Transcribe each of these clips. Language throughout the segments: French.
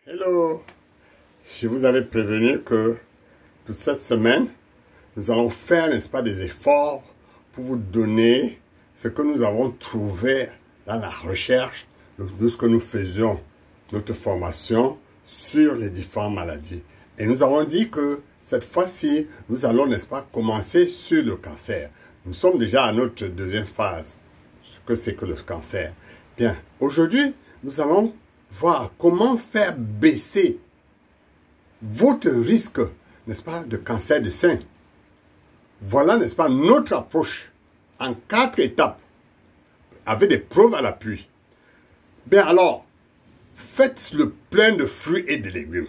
Hello, je vous avais prévenu que toute cette semaine, nous allons faire, n'est-ce pas, des efforts pour vous donner ce que nous avons trouvé dans la recherche de ce que nous faisions, notre formation sur les différentes maladies. Et nous avons dit que cette fois-ci, nous allons, n'est-ce pas, commencer sur le cancer. Nous sommes déjà à notre deuxième phase. Que c'est que le cancer? Bien, aujourd'hui, nous allons voir comment faire baisser votre risque, n'est-ce pas, de cancer du sein. Voilà, n'est-ce pas, notre approche en 4 étapes, avec des preuves à l'appui. Bien alors, faites le plein de fruits et de légumes.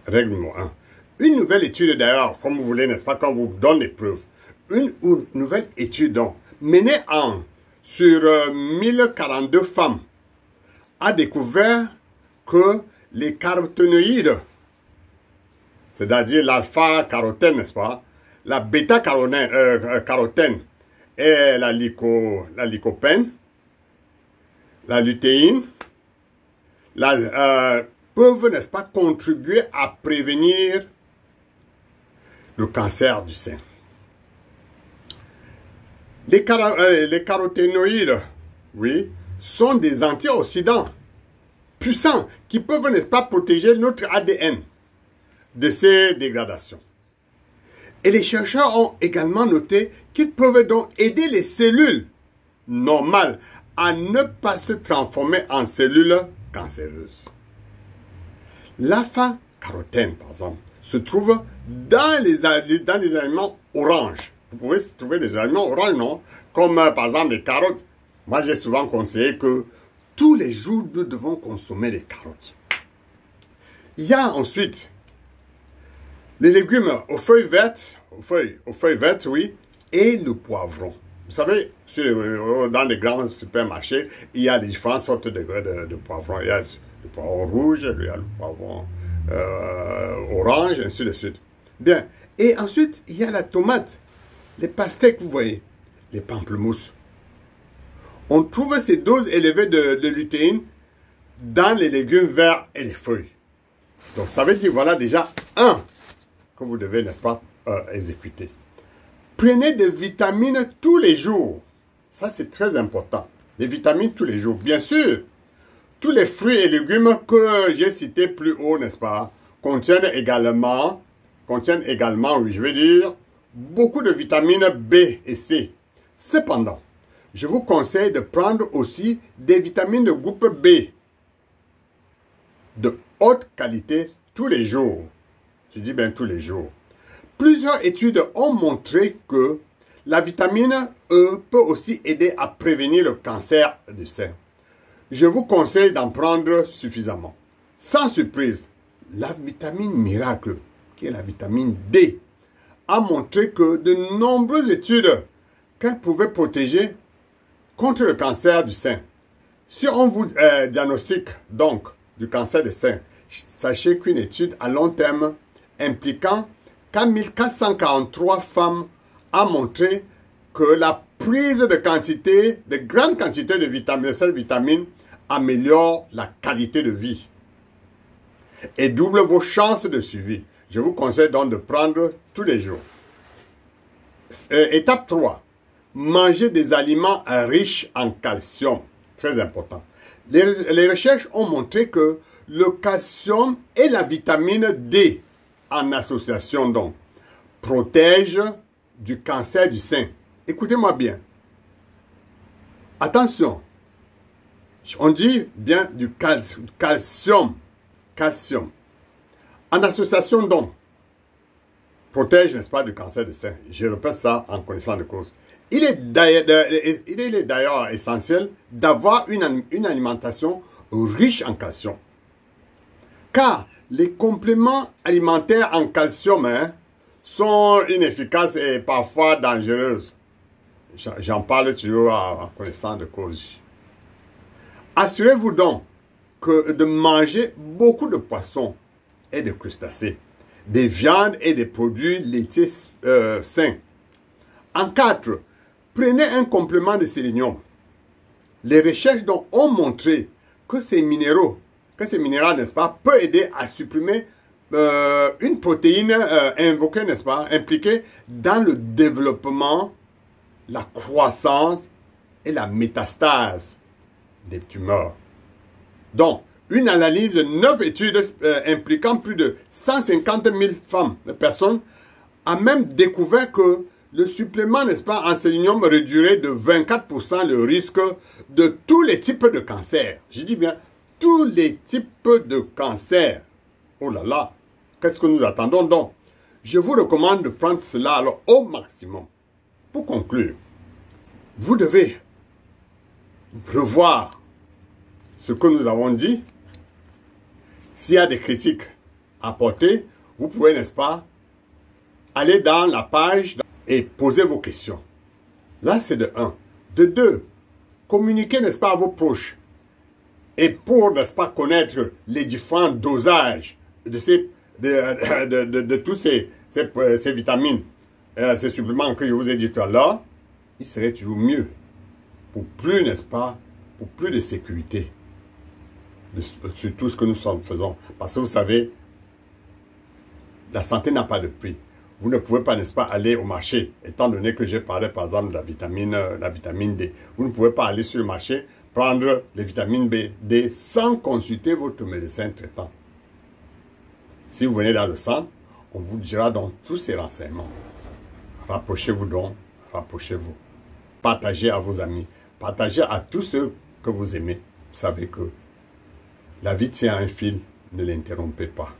Règle numéro 1. Une nouvelle étude d'ailleurs, comme vous voulez, n'est-ce pas, quand on vous donne les preuves. Une nouvelle étude donc, menée sur 1042 femmes, a découvert que les caroténoïdes, c'est-à-dire l'alpha-carotène, n'est-ce pas, la bêta-carotène et la lycopène, la lutéine, peuvent, n'est-ce pas, contribuer à prévenir le cancer du sein. Les caroténoïdes, oui, sont des antioxydants puissants qui peuvent, n'est-ce pas, protéger notre ADN de ces dégradations. Et les chercheurs ont également noté qu'ils peuvent donc aider les cellules normales à ne pas se transformer en cellules cancéreuses. L'alpha-carotène, par exemple, se trouve dans les aliments oranges. Vous pouvez trouver des aliments oranges, non? Comme par exemple les carottes. Moi, j'ai souvent conseillé que tous les jours, nous devons consommer des carottes. Il y a ensuite les légumes aux feuilles vertes, oui, et le poivron. Vous savez, dans les grands supermarchés, il y a différentes sortes de poivrons. Il y a le poivron rouge, il y a le poivron orange, ainsi de suite. Bien. Et ensuite, il y a la tomate, les pastèques, vous voyez, les pamplemousses. On trouve ces doses élevées de lutéine dans les légumes verts et les feuilles. Donc, ça veut dire, voilà déjà un que vous devez, n'est-ce pas, exécuter. Prenez des vitamines tous les jours. Ça, c'est très important. Les vitamines tous les jours. Bien sûr, tous les fruits et légumes que j'ai cités plus haut, n'est-ce pas, contiennent également, oui, je veux dire, beaucoup de vitamines B et C. Cependant, je vous conseille de prendre aussi des vitamines de groupe B de haute qualité tous les jours. Je dis bien tous les jours. Plusieurs études ont montré que la vitamine E peut aussi aider à prévenir le cancer du sein. Je vous conseille d'en prendre suffisamment. Sans surprise, la vitamine miracle, qui est la vitamine D, a montré que de nombreuses études qu'elle pouvait protéger contre le cancer du sein. Si on vous diagnostique donc du cancer du sein, sachez qu'une étude à long terme impliquant 4443 femmes a montré que la prise de grandes quantités de cette vitamine améliore la qualité de vie et double vos chances de suivi. Je vous conseille donc de prendre tous les jours. Étape 3. Manger des aliments riches en calcium. Très important. Les recherches ont montré que le calcium et la vitamine D, en association donc, protègent du cancer du sein. Écoutez-moi bien. Attention. On dit bien du calcium. Calcium. En association donc, protège, n'est-ce pas, du cancer du sein. Je répète ça en connaissant de cause. Il est d'ailleurs essentiel d'avoir une alimentation riche en calcium. Car les compléments alimentaires en calcium sont inefficaces et parfois dangereuses. J'en parle toujours en connaissant de cause. Assurez-vous donc de manger beaucoup de poissons et de crustacés, des viandes et des produits laitiers sains. En 4, prenez un complément de sélénium. Les recherches donc ont montré que ces minéraux que ce minéral, n'est-ce pas, peut aider à supprimer une protéine invoquée, n'est-ce pas, impliquée dans le développement, la croissance et la métastase des tumeurs. Donc, une analyse de 9 études impliquant plus de 150 000 femmes, personnes, a même découvert que le supplément, n'est-ce pas, en sélénium réduirait de 24% le risque de tous les types de cancers. Je dis bien, tous les types de cancers. Oh là là, qu'est-ce que nous attendons donc? Je vous recommande de prendre cela alors au maximum. Pour conclure, vous devez revoir ce que nous avons dit. S'il y a des critiques à apporter, vous pouvez, n'est-ce pas, aller dans la page et poser vos questions. Là, c'est de 1. De 2, communiquez, n'est-ce pas, à vos proches. Et pour, n'est-ce pas, connaître les différents dosages de tous ces vitamines, ces suppléments que je vous ai dit tout à l'heure, il serait toujours mieux. Pour plus, n'est-ce pas, pour plus de sécurité sur tout ce que nous faisons. Parce que vous savez, la santé n'a pas de prix. Vous ne pouvez pas, n'est-ce pas, aller au marché, étant donné que j'ai parlé, par exemple, de la vitamine D. Vous ne pouvez pas aller sur le marché, prendre les vitamines B, D, sans consulter votre médecin traitant. Si vous venez dans le centre, on vous dira donc tous ces renseignements. Rapprochez-vous donc, rapprochez-vous. Partagez à vos amis, partagez à tous ceux que vous aimez. Vous savez que la vie tient un fil, ne l'interrompez pas.